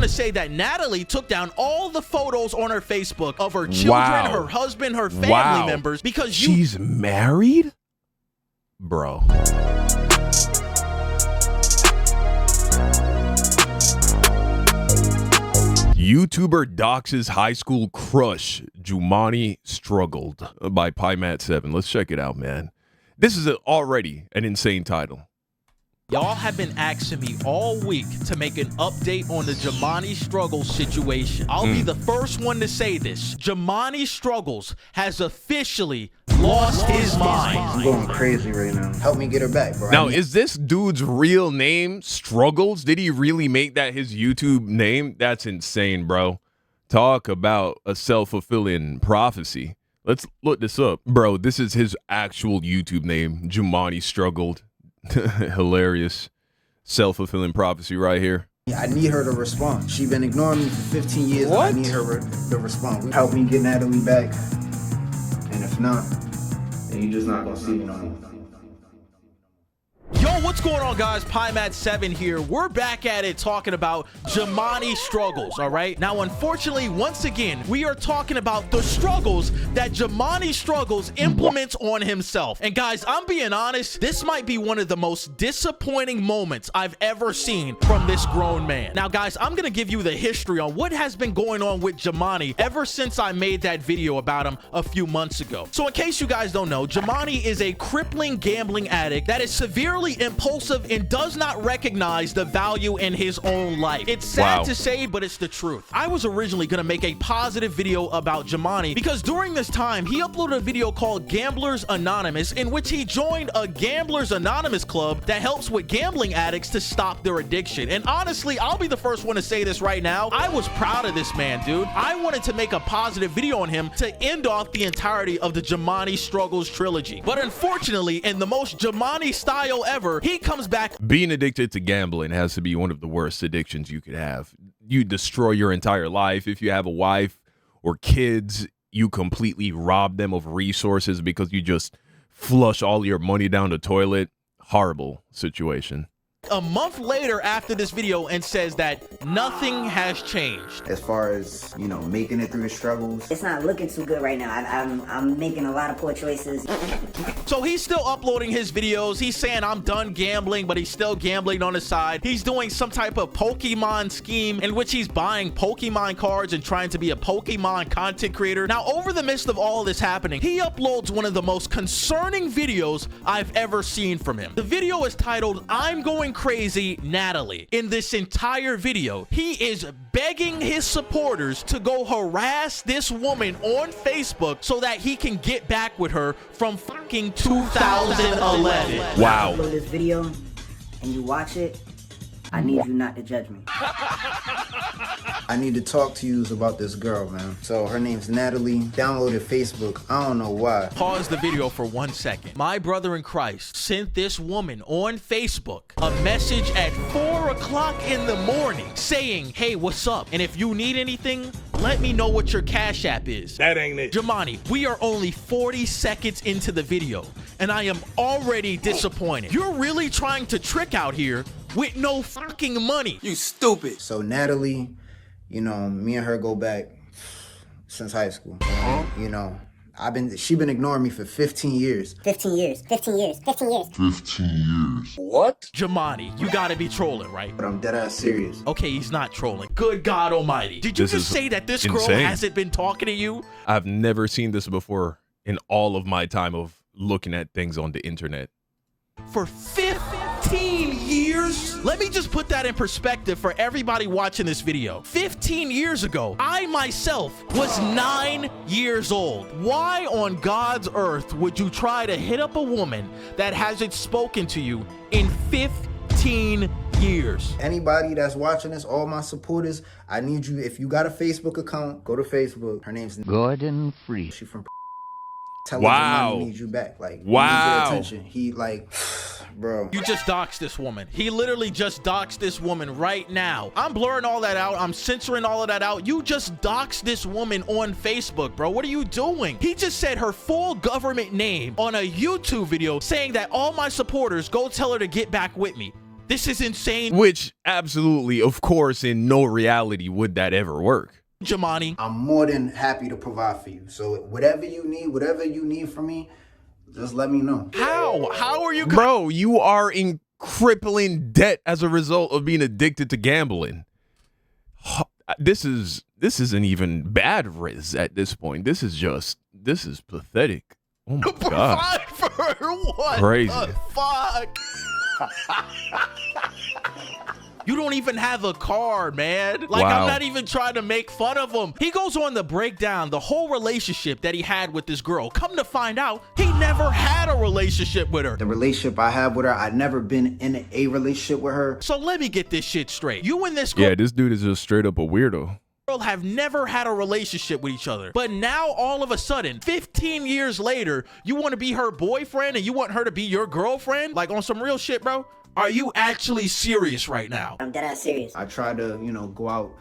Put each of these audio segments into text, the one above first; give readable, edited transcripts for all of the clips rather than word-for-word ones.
to say that Natalie took down all the photos on her Facebook of her children, her husband, her family members, because she's married? Bro. YouTuber Doxes HighSchool Crush, JumanneStruggled by PieMat7. Let's check it out, man. This is already an insane title. Y'all have been asking me all week to make an update on the JumanneStruggled situation. I'll be the first one to say this. JumanneStruggled has officially lost his mind. I'm going crazy right now. Help me get her back, bro. Now, is this dude's real name Struggles? Did he really make that his YouTube name? That's insane, bro. Talk about a self-fulfilling prophecy. Let's look this up. Bro, this is his actual YouTube name, JumanneStruggled. Hilarious self-fulfilling prophecy right here. Yeah, I need her to respond. She's been ignoring me for 15 years. What? And I need her to respond. Help me get Natalie back. And if not, then you're just not going to see me no more. Yo, what's going on, guys? PieMat7 here. We're back at it talking about JumanneStruggled, all right? Now, unfortunately, once again, we are talking about the struggles that JumanneStruggled implements on himself. And guys, I'm being honest, this might be one of the most disappointing moments I've ever seen from this grown man. Now, guys, I'm gonna give you the history on what has been going on with Jamani ever since I made that video about him a few months ago. So in case you guys don't know, Jamani is a crippling gambling addict that is severely impulsive and does not recognize the value in his own life. It's sad to say, but it's the truth. I was originally gonna make a positive video about Jamani because during this time he uploaded a video called Gamblers Anonymous, in which he joined a Gamblers Anonymous club that helps with gambling addicts to stop their addiction. And honestly, I'll be the first one to say this right now, I was proud of this man, dude. I wanted to make a positive video on him to end off the entirety of the JumanneStruggled trilogy. But unfortunately, in the most Jamani style ever, he comes back. Being addicted to gambling has to be one of the worst addictions you could have. You destroy your entire life. If you have a wife or kids, you completely rob them of resources because you just flush all your money down the toilet. Horrible situation. A month later after this video and says that nothing has changed. As far as, you know, making it through the struggles, it's not looking too good right now. I'm making a lot of poor choices. So he's still uploading his videos. He's saying I'm done gambling, but he's still gambling on the side. He's doing some type of Pokemon scheme in which he's buying Pokemon cards and trying to be a Pokemon content creator. Now, over the midst of all this happening, he uploads one of the most concerning videos I've ever seen from him. The video is titled, I'm Going Crazy, Natalie. In this entire video, he is begging his supporters to go harass this woman on Facebook so that he can get back with her from fucking 2011. Wow. When I upload this video and you watch it, I need you not to judge me. I need to talk to you about this girl, man. So her name's Natalie. Downloaded Facebook. I don't know why. Pause the video for 1 second. My brother in Christ sent this woman on Facebook a message at 4 o'clock in the morning saying, hey, what's up? And if you need anything, let me know what your Cash App is. That ain't it. Jamani, we are only 40 seconds into the video, and I am already disappointed. You're really trying to trick out here with no fucking money. You stupid. So Natalie, you know, me and her go back since high school. You know, she been ignoring me for 15 years. 15 years. 15 years. 15 years. 15 years. What? Jamani, you gotta be trolling, right? But I'm dead ass serious. Okay, he's not trolling. Good God almighty. Did you just say that this girl hasn't been talking to you? I've never seen this before in all of my time of looking at things on the internet. For 15 years? Let me just put that in perspective for everybody watching this video. 15 years ago, I myself was 9 years old. Why on God's earth would you try to hit up a woman that hasn't spoken to you in 15 years? Anybody that's watching this, all my supporters, I need you, if you got a Facebook account, go to Facebook. Her name's Gordon Free. She from tell her Jamani needs you back. Like, he needs your attention. He like, bro. You just doxed this woman. He literally just doxed this woman right now. I'm blurring all that out. I'm censoring all of that out. You just doxed this woman on Facebook, bro. What are you doing? He just said her full government name on a YouTube video saying that all my supporters go tell her to get back with me. This is insane. Which absolutely, of course, in no reality would that ever work. Jamani, I'm more than happy to provide for you. So whatever you need from me, just let me know. how are you? Bro, you are in crippling debt as a result of being addicted to gambling. This isn't even bad Riz at this point. This is pathetic. Oh my god. Provide for her? What Crazy. the fuck? You don't even have a car, man. Like, Wow. I'm not even trying to make fun of him. He goes on to break down the whole relationship that he had with this girl. Come to find out, he never had a relationship with her. The relationship I have with her, I've never been in a relationship with her. So let me get this shit straight. You and this girl Yeah, this dude is just straight up a weirdo. have never had a relationship with each other. But now, all of a sudden, 15 years later, you want to be her boyfriend and you want her to be your girlfriend? Like, on some real shit, bro? Are you actually serious right now? I'm dead ass serious. I try to, go out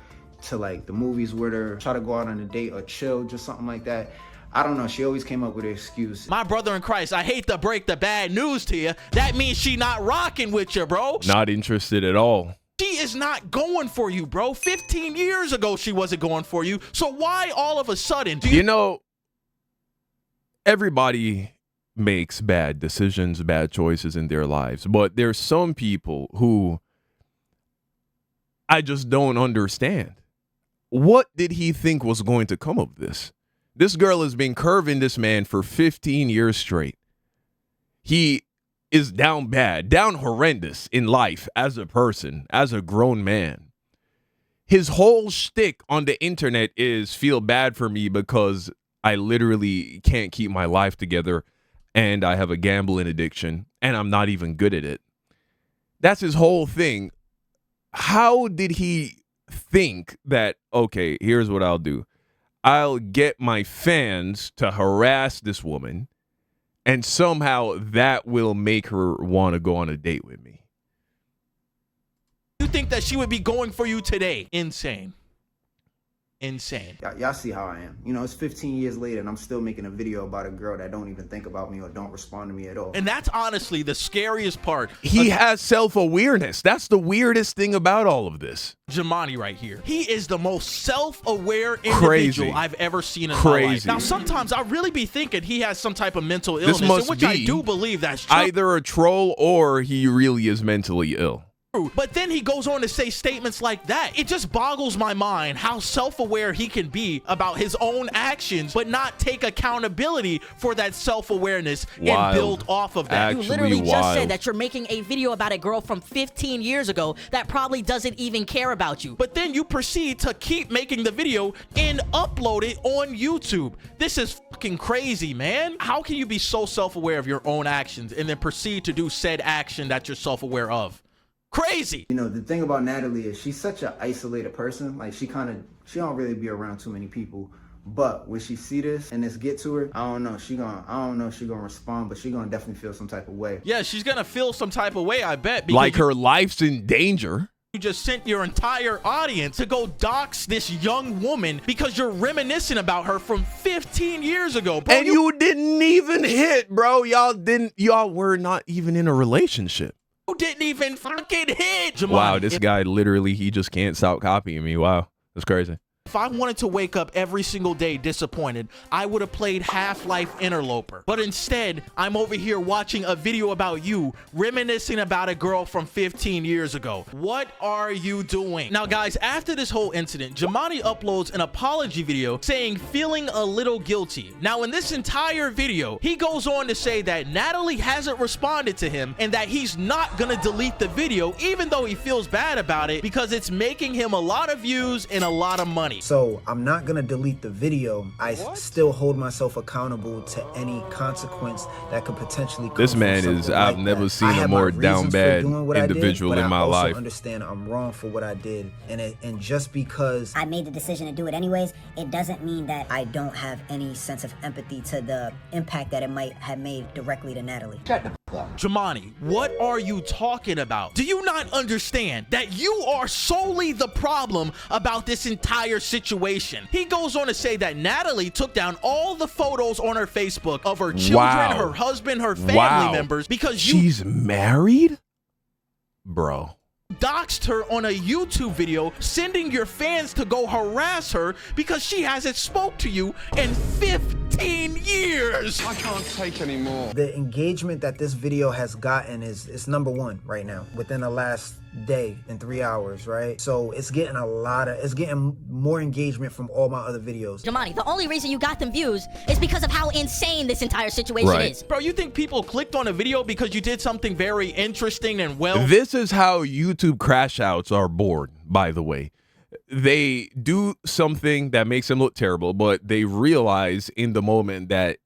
to like the movies with her, try to go out on a date or chill, just something like that. I don't know. She always came up with an excuse. My brother in Christ, I hate to break the bad news to you. That means she not rocking with you, bro. Not interested at all. She is not going for you, bro. 15 years ago, she wasn't going for you. So why all of a sudden do you... You know, everybody makes bad decisions, bad choices in their lives. But there's some people who I just don't understand. What did he think was going to come of this? This girl has been curving this man for 15 years straight. He is down bad, down horrendous in life as a person, as a grown man. His whole shtick on the internet is feel bad for me because I literally can't keep my life together and I have a gambling addiction and I'm not even good at it. That's his whole thing. How did he think that, okay, here's what I'll do. I'll get my fans to harass this woman and somehow that will make her want to go on a date with me. You think that she would be going for you today? Insane. Insane. Y'all see how I am. It's 15 years later and I'm still making a video about a girl that don't even think about me or don't respond to me at all. And that's honestly the scariest part. He has self-awareness. That's the weirdest thing about all of this. Jamani right here. He is the most self-aware individual I've ever seen in my life. Now, sometimes I really be thinking he has some type of mental illness, must which be I do believe that's true. either a troll or he really is mentally ill. But then he goes on to say statements like that. It just boggles my mind how self-aware he can be about his own actions, but not take accountability for that self-awareness and build off of that. Actually, you literally just wild. said that you're making a video about a girl from 15 years ago that probably doesn't even care about you. But then you proceed to keep making the video and upload it on YouTube. This is fucking crazy, man. How can you be so self-aware of your own actions and then proceed to do said action that you're self-aware of? Crazy. The thing about Natalie is she's such an isolated person. Like she don't really be around too many people. But when she see this and this get to her, I don't know if she gonna respond, but she gonna definitely feel some type of way. Yeah, she's gonna feel some type of way, I bet. Like her life's in danger. You just sent your entire audience to go dox this young woman because you're reminiscing about her from 15 years ago, bro. And you didn't even hit, bro. Y'all were not even in a relationship. You didn't even fucking hit. Jamani, Wow, this guy literally, he just can't stop copying me. Wow, that's crazy. If I wanted to wake up every single day disappointed, I would have played Half-Life Interloper. But instead, I'm over here watching a video about you reminiscing about a girl from 15 years ago. What are you doing? Now, guys, after this whole incident, Jamani uploads an apology video saying feeling a little guilty. Now, in this entire video, he goes on to say that Natalie hasn't responded to him and that he's not gonna delete the video, even though he feels bad about it because it's making him a lot of views and a lot of money. So I'm not gonna delete the video. I still hold myself accountable to any consequence that could potentially come. This man from is, something I've like never that. seen I a have more my down reasons for bad doing what I did, individual but in my I also life. understand I'm wrong for what I did, and just because I made the decision to do it anyways, it doesn't mean that I don't have any sense of empathy to the impact that it might have made directly to Natalie. Jamani, what are you talking about? Do you not understand that you are solely the problem about this entire situation? He goes on to say that Natalie took down all the photos on her Facebook of her children, her husband, her family members because she's married? bro. Doxed her on a YouTube video, sending your fans to go harass her because she hasn't spoke to you in 15 years. I can't take any more. The engagement that this video has gotten is number one right now within the last day in 3 hours, right? So it's getting it's getting more engagement from all my other videos. Jamani, the only reason you got them views is because of how insane this entire situation is. Bro, you think people clicked on a video because you did something very interesting and well? This is how YouTube crash outs are born, by the way. They do something that makes them look terrible, but they realize in the moment that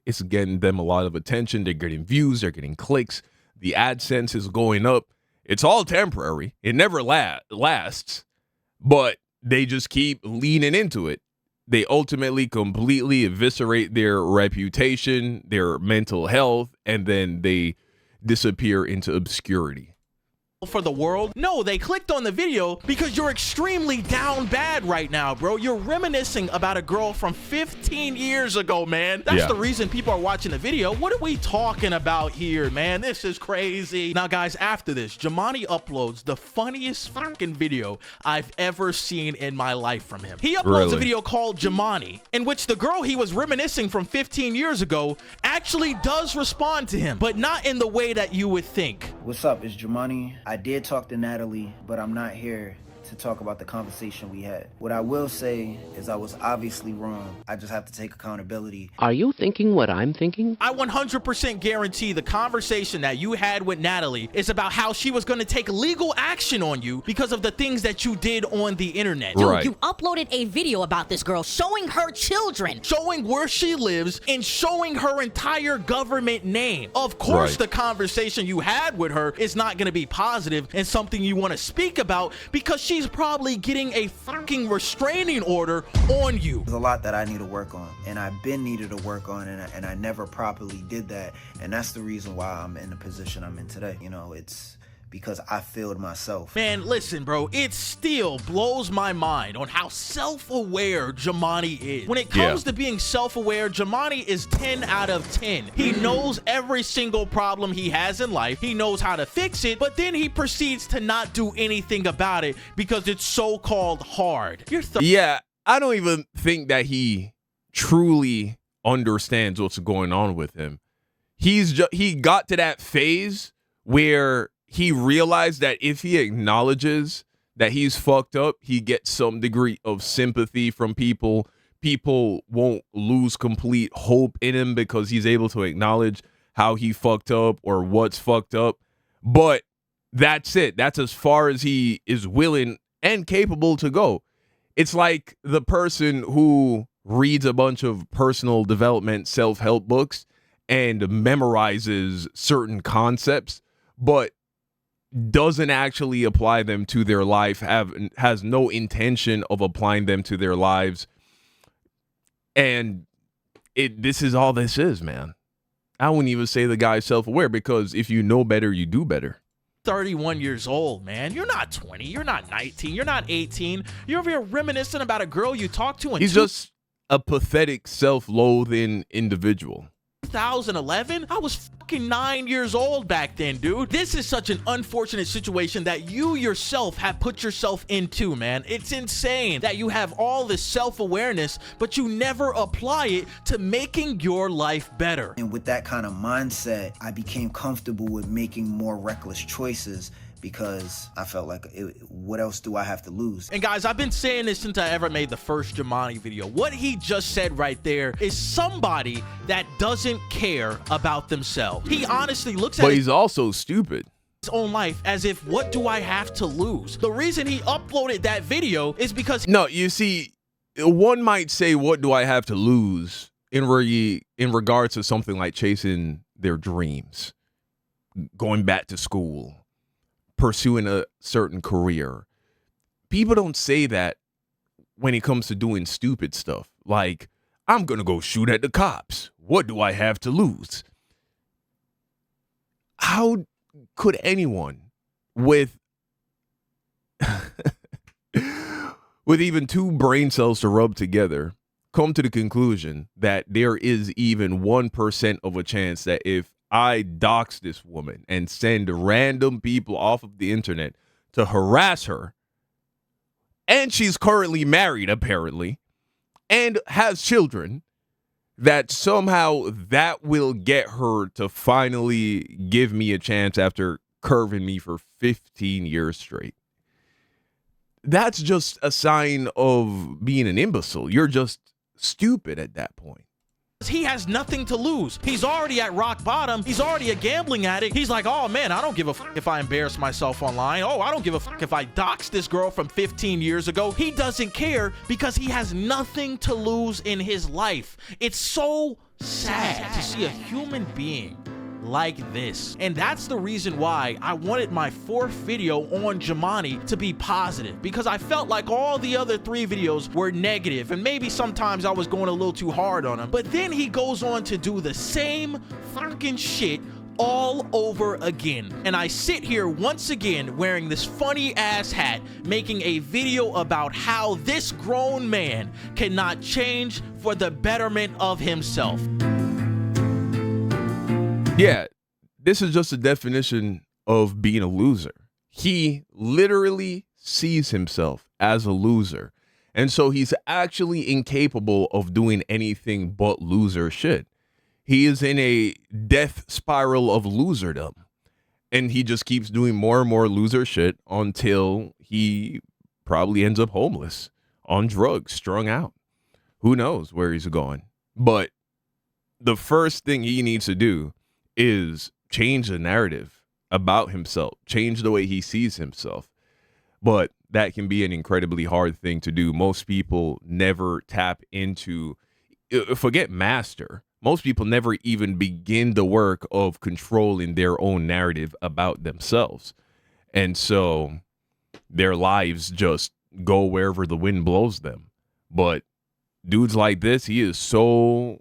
it's getting them a lot of attention. They're getting views, they're getting clicks, the AdSense is going up. It's all temporary. It never lasts, but they just keep leaning into it. They ultimately completely eviscerate their reputation, their mental health, and then they disappear into obscurity. For the world? No, they clicked on the video because you're extremely down bad right now, bro. You're reminiscing about a girl from 15 years ago, man. That's the reason people are watching the video. What are we talking about here, man? This is crazy. Now, guys, after this, Jamani uploads the funniest fucking video I've ever seen in my life from him. He uploads a video called Jamani, in which the girl he was reminiscing from 15 years ago actually does respond to him, but not in the way that you would think. What's up? It's Jamani. I did talk to Natalie, but I'm not here to talk about the conversation we had. What I will say is I was obviously wrong. I just have to take accountability. Are you thinking what I'm thinking? I 100% guarantee the conversation that you had with Natalie is about how she was going to take legal action on you because of the things that you did on the internet. Right. You uploaded a video about this girl showing her children, showing where she lives, and showing her entire government name. Of course, the conversation you had with her is not going to be positive and something you want to speak about because she's probably getting a fucking restraining order on you. There's a lot that I need to work on, and I've been needed to work on, and I never properly did that, and that's the reason why I'm in the position I'm in today. You know, it's because I failed myself. Man, listen, bro, it still blows my mind on how self-aware Jamani is. When it comes to being self-aware, Jamani is 10 out of 10. He knows every single problem he has in life. He knows how to fix it, but then he proceeds to not do anything about it because it's so-called hard. Yeah, I don't even think that he truly understands what's going on with him. He got to that phase where he realized that if he acknowledges that he's fucked up, he gets some degree of sympathy from people. People won't lose complete hope in him because he's able to acknowledge how he fucked up or what's fucked up. But that's it. That's as far as he is willing and capable to go. It's like the person who reads a bunch of personal development self-help books and memorizes certain concepts, but doesn't actually apply them to their life, has no intention of applying them to their lives. And this is all this is, man. I wouldn't even say the guy's self-aware, because if you know better, you do better. 31 years old, man. You're not 20. You're not 19. You're not 18. You're over here reminiscing about a girl you talked to in He's just a pathetic, self-loathing individual. 2011? I was fucking 9 years old back then, dude. This is such an unfortunate situation that you yourself have put yourself into, man. It's insane that you have all this self-awareness, but you never apply it to making your life better. And with that kind of mindset, I became comfortable with making more reckless choices, because I felt like, what else do I have to lose? And guys, I've been saying this since I ever made the first Jamani video. What he just said right there is somebody that doesn't care about themselves. He honestly looks at he's also stupid. His own life as if, what do I have to lose? The reason he uploaded that video is because... No, you see, one might say, what do I have to lose in regards to something like chasing their dreams, going back to school, pursuing a certain career. People don't say that when it comes to doing stupid stuff. Like, I'm going to go shoot at the cops. What do I have to lose? How could anyone with even two brain cells to rub together come to the conclusion that there is even 1% of a chance that if I dox this woman and send random people off of the internet to harass her, and she's currently married apparently and has children, that somehow that will get her to finally give me a chance after curving me for 15 years straight. That's just a sign of being an imbecile. You're just stupid at that point. He has nothing to lose. He's already at rock bottom. He's already a gambling addict. He's like, oh man, I don't give a fuck if I embarrass myself online. Oh, I don't give a fuck if I dox this girl from 15 years ago. He doesn't care because he has nothing to lose in his life. It's so sad to see a human being like this. And that's the reason why I wanted my 4th video on Jamani to be positive, because I felt like all the other 3 videos were negative, and maybe sometimes I was going a little too hard on him. But then he goes on to do the same fucking shit all over again. And I sit here once again wearing this funny ass hat, making a video about how this grown man cannot change for the betterment of himself. Yeah, this is just a definition of being a loser. He literally sees himself as a loser. And so he's actually incapable of doing anything but loser shit. He is in a death spiral of loserdom. And he just keeps doing more and more loser shit until he probably ends up homeless, on drugs, strung out. Who knows where he's going? But the first thing he needs to do is change the narrative about himself, change the way he sees himself. But that can be an incredibly hard thing to do. Most people never tap into, forget master. Most people never even begin the work of controlling their own narrative about themselves. And so their lives just go wherever the wind blows them. But dudes like this, he is so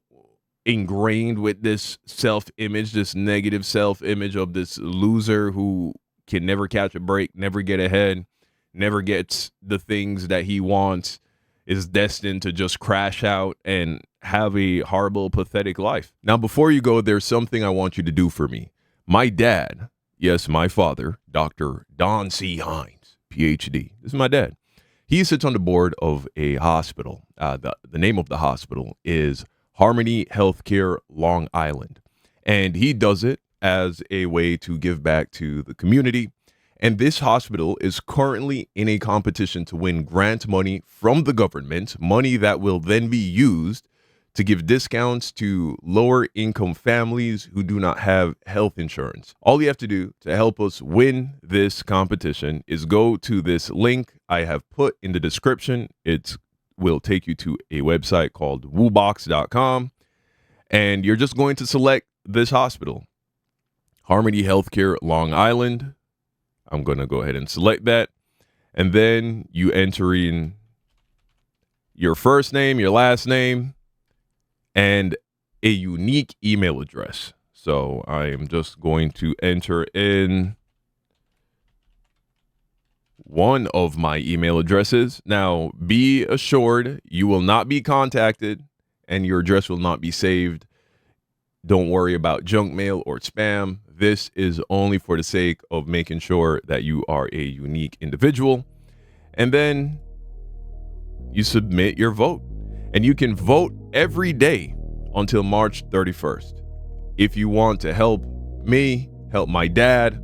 ingrained with this self-image, this negative self-image of this loser who can never catch a break, never get ahead, never gets the things that he wants, is destined to just crash out and have a horrible, pathetic life. Now, before you go, there's something I want you to do for me. My dad, yes, my father, Dr. Don C. Hines, PhD. This is my dad. He sits on the board of a hospital. The name of the hospital is Harmony Healthcare, Long Island. And he does it as a way to give back to the community. And this hospital is currently in a competition to win grant money from the government, money that will then be used to give discounts to lower income families who do not have health insurance. All you have to do to help us win this competition is go to this link I have put in the description. It will take you to a website called woobox.com, and you're just going to select this hospital, Harmony Healthcare, Long Island. I'm going to go ahead and select that. And then you enter in your first name, your last name, and a unique email address. So I am just going to enter in one of my email addresses. Now, be assured you will not be contacted and your address will not be saved. Don't worry about junk mail or spam. This is only for the sake of making sure that you are a unique individual. And then you submit your vote. And you can vote every day until March 31st. If you want to help me, help my dad,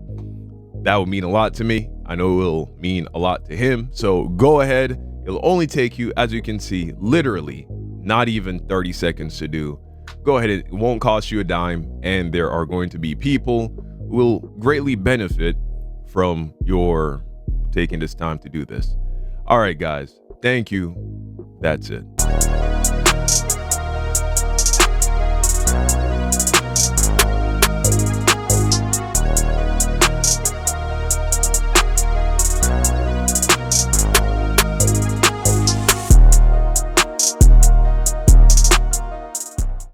that would mean a lot to me. I know it will mean a lot to him. So go ahead. It'll only take you, as you can see, literally not even 30 seconds to do. Go ahead. It won't cost you a dime. And there are going to be people who will greatly benefit from your taking this time to do this. All right, guys. Thank you. That's it.